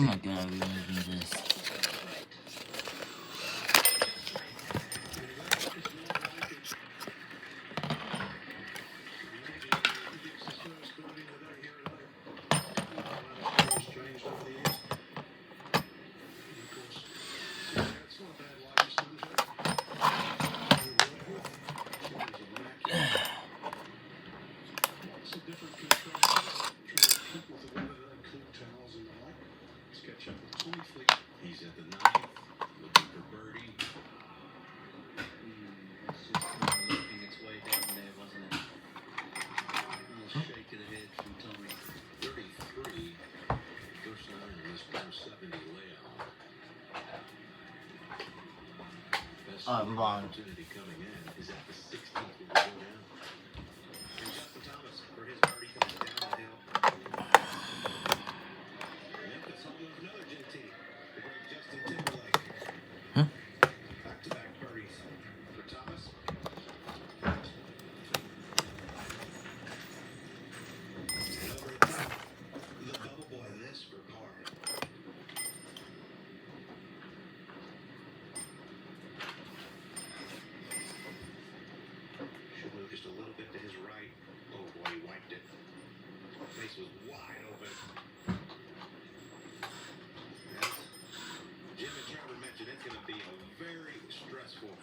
my god, I'm removing this. He's at the ninth, looking for birdie. It's just kind of looking its way down there, wasn't it? A little shake of the head from Tommy. 33, first iron in this par 70 layout. Best I'm wrong. opportunity coming in is at the 16th where we go down. And Justin Thomas for his birdie comes down the hill. Memphis home of another JT. The great Justin Timberlake. Huh? Back-to-back birdies for Thomas. And over at top, the bubble boy, this for par. Should move just a little bit to his right. Oh boy, he wiped it. Face was wide open. As Jim and Trevor mentioned, it's going to be a very stressful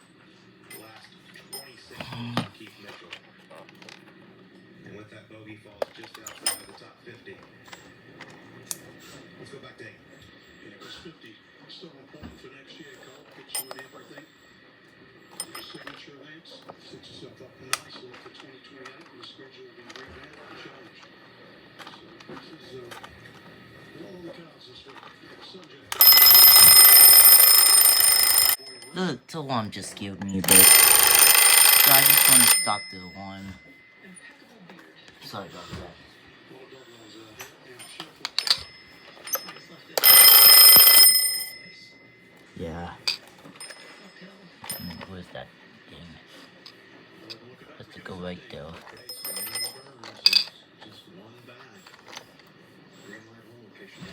last 26 holes for Keith Mitchell. And with that bogey falls just outside of the top 50. Let's go back to 8. Yeah, it was 50. Still important for next year, Cole. Gets you in everything. Your signature events. Sets yourself up nicely for 2028. The schedule will be revamped and changed. So this is all on the cards this week. Subject. The alarm just scared me a bit. So I just want to stop the alarm. Sorry about that. A lot of dog runs out here. And shuffle. Yeah. Where's that thing? Has to go right there. Just one bag. Green light home location.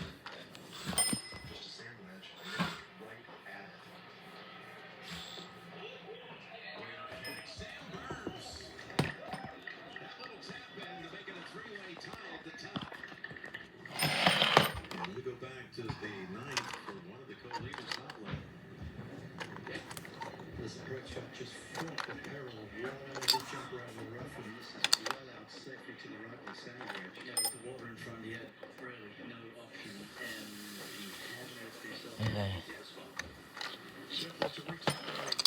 Just a sand wedge. Right at it. Sam Burns. That little tap in to make it a three-way tie at the top. And we go back to the ninth for one of the co-leaders, Hovland. This approach shot just front the barrel of one big jumper out of the rough, and this is well out safely to the right of the sand wedge. Yeah, with the water in front, he had really no option, and he has left himself Okay. as well. Shuffle to retire.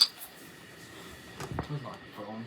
Where's my phone?